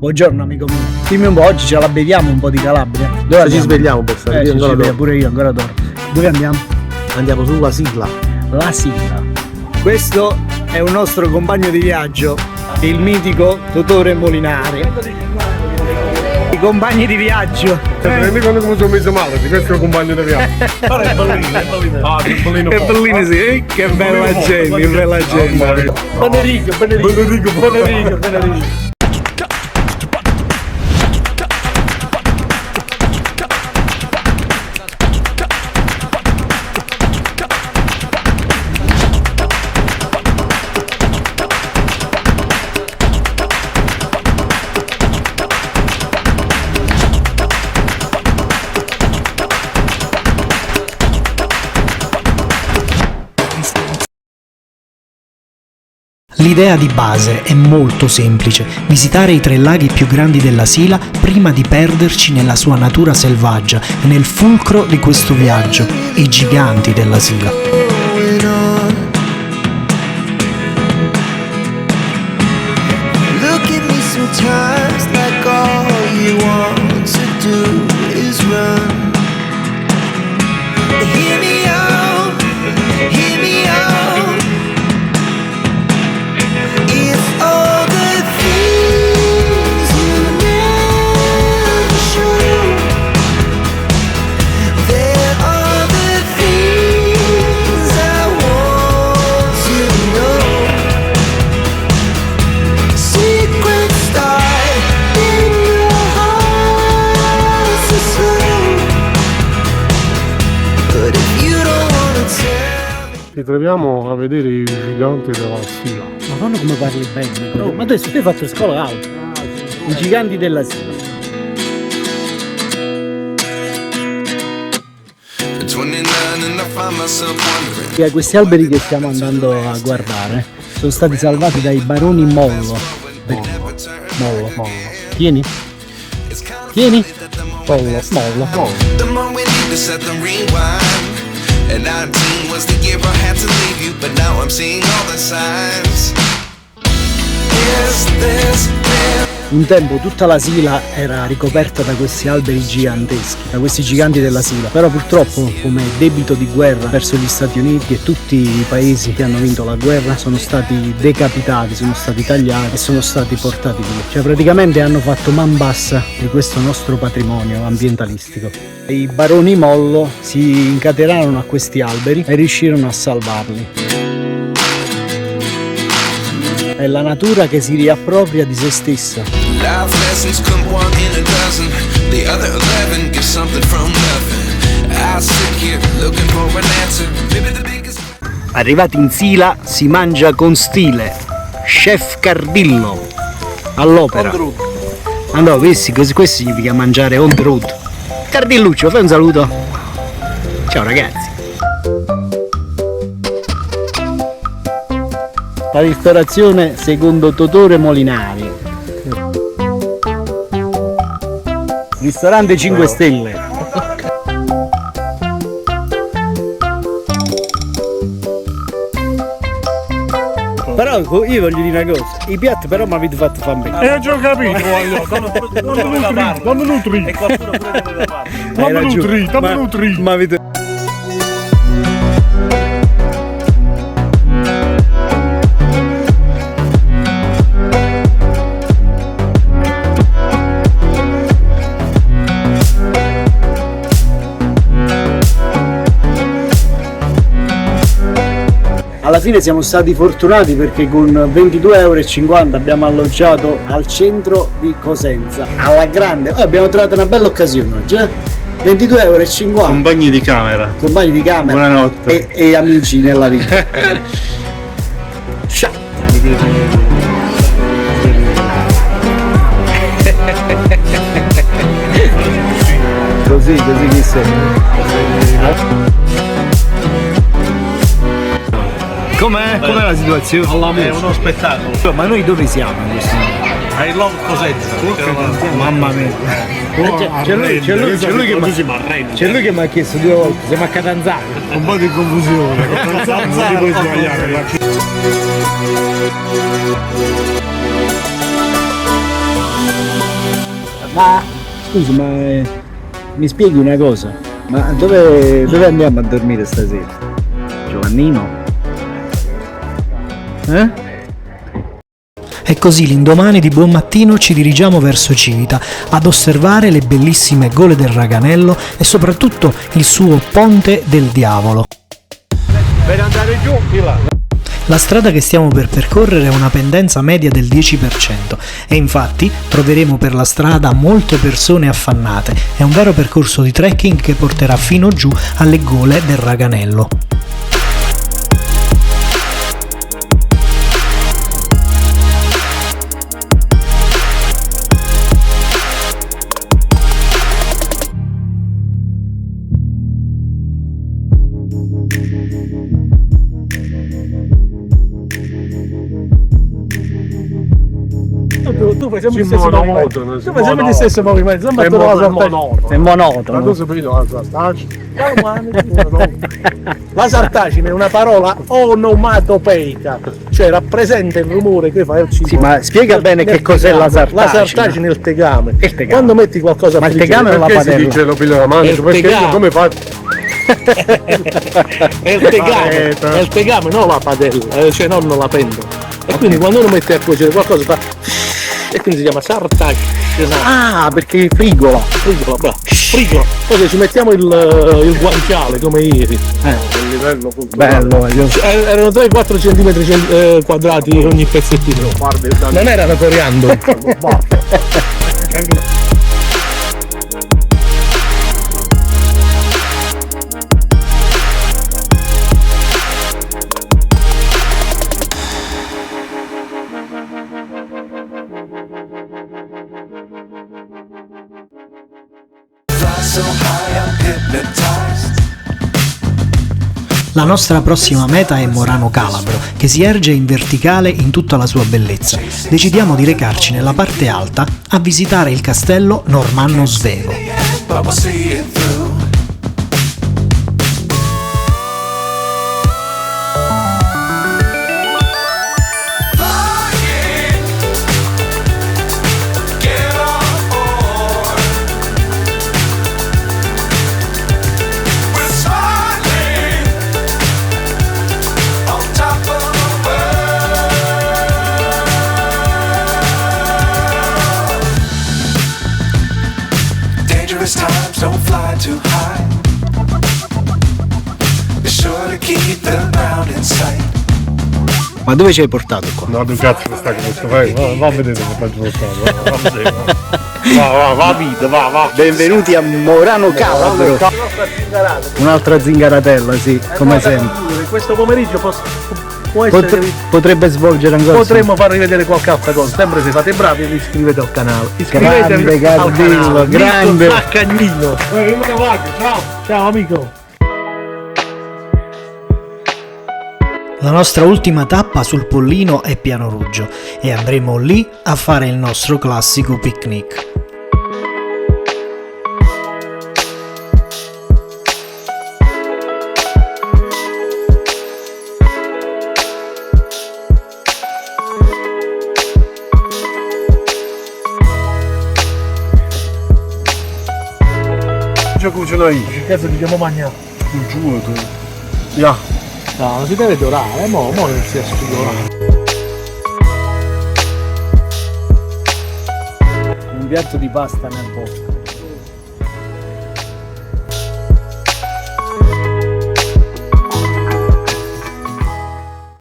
Buongiorno amico mio. Dimmi un po', oggi ce la beviamo un po' di Calabria. Dove ci svegliamo per stare? Pure io ancora dormo. Dove andiamo? Andiamo sulla sigla. La sigla. Questo è un nostro compagno di viaggio, il mitico Totore Molinari. I compagni di viaggio. Rendi conto come sono messo male, di questo compagno di viaggio. Però è bellino, Ah, che bellino. Che bellino, sì. Che bella gente, che bella gente. Benerico. L'idea di base è molto semplice: visitare i 3 laghi più grandi della Sila prima di perderci nella sua natura selvaggia e nel fulcro di questo viaggio, i giganti della Sila. Ci troviamo a vedere i giganti della Sila. Madonna come parli bene. Oh, ma adesso tu hai fatto scuola auto. I giganti della Sila. Questi alberi che stiamo andando a guardare sono stati salvati dai baroni Mollo. Mollo. Tieni? Mollo. And 19 was the year I had to leave you, but now I'm seeing all the signs. Is this real? Un tempo tutta la Sila era ricoperta da questi alberi giganteschi, da questi giganti della Sila, però purtroppo come debito di guerra verso gli Stati Uniti e tutti i paesi che hanno vinto la guerra sono stati decapitati, sono stati tagliati e sono stati portati via. Cioè praticamente hanno fatto man bassa di questo nostro patrimonio ambientalistico. I baroni Mollo si incatenarono a questi alberi e riuscirono a salvarli. È la natura che si riappropria di se stessa. Arrivati in Sila si mangia con stile. Chef Cardillo all'opera. Andò, questo significa mangiare on the road. Cardilluccio, fai un saluto. Ciao ragazzi. La ristorazione secondo Totore Molinari. Ristorante 5 stelle. Però io voglio dire una cosa, i piatti però mi avete fatto fare bene. Ho già capito, non nutri. E qualcuno pure doveva fare. Non nutri. Ma avete... Alla fine siamo stati fortunati perché con 22,50 € abbiamo alloggiato al centro di Cosenza, alla grande. Abbiamo trovato una bella occasione oggi, 22,50 €. Compagni di camera. Compagni di camera. Buonanotte. E amici nella vita. Ciao. Così che sei. Com'è la situazione? È uno spettacolo. Ma noi dove siamo in questo momento? Ai Love Cosenza. Mamma mia. C'è lui che mi ha chiesto 2 volte, siamo a Catanzaro. Un po' di confusione. Non ti puoi sbagliare. Ma scusi, ma mi spieghi una cosa? Ma dove andiamo a dormire stasera? Giovannino? E così l'indomani di buon mattino ci dirigiamo verso Civita ad osservare le bellissime gole del Raganello e soprattutto il suo Ponte del Diavolo. Per andare giù, di là. La strada che stiamo per percorrere ha una pendenza media del 10% e infatti troveremo per la strada molte persone affannate. È un vero percorso di trekking che porterà fino giù alle gole del Raganello. Tu fai sempre Sì, il stesso monotono, movimento. sì, Tu fai sempre monotono. il stesso movimento. Sembra È che tu la monotono. È monotono. Ma tu sei finito la sartaccia? La sartacine è una parola onomatopeica, cioè rappresenta il rumore che fa il cibo. Sì, ma spiega bene che cos'è la sartacine. La sartacine è il tegame. Il tegame. Quando metti qualcosa a Ma il friggere, tegame o la Perché si padella? dice lo piglio la mano? Il Perché io tegame. come faccio? è il tegame, non la padella, cioè non la pentola. E quindi quando uno mette a cuocere qualcosa fa e quindi si chiama sartacine. Ah, perché frigola. Frigola. Poi ci mettiamo il guanciale come ieri. Il livello culturale. Bello, io... Erano 3-4 cm quadrati ogni pezzettino. Non erano coriandoli. Fly so high, I'm hypnotized. La nostra prossima meta è Morano Calabro, che si erge in verticale in tutta la sua bellezza. Decidiamo di recarci nella parte alta a visitare il castello Normanno Svevo. But we'll see it through. Flying, get on board. We're smiling on top of the world. Dangerous times, don't fly too high. Be sure to keep the ground in sight. Ma dove ci hai portato qua? No, tu cazzo che stai con questo fai? Va a vedere che faccio lo stato. Va, vita, va. Benvenuti a Morano Calabro. Un'altra zingaratella, sì, come sempre. Questo pomeriggio può essere Potrebbe svolgere ancora. potremmo farvi vedere qualche altra cosa. Sempre se fate bravi e vi iscrivete al canale. Grande Iscrivetevi al Cardillo, canale. grande. Maccagnino. Ciao. Ciao amico. La nostra ultima tappa sul Pollino è Pianoruggio e andremo lì a fare il nostro classico picnic. Già cucino io. Cazzo dobbiamo mangiare. Giù tu. Ya. No, non si deve dorare, mo non si è studiato. Un piatto di pasta nel bosco.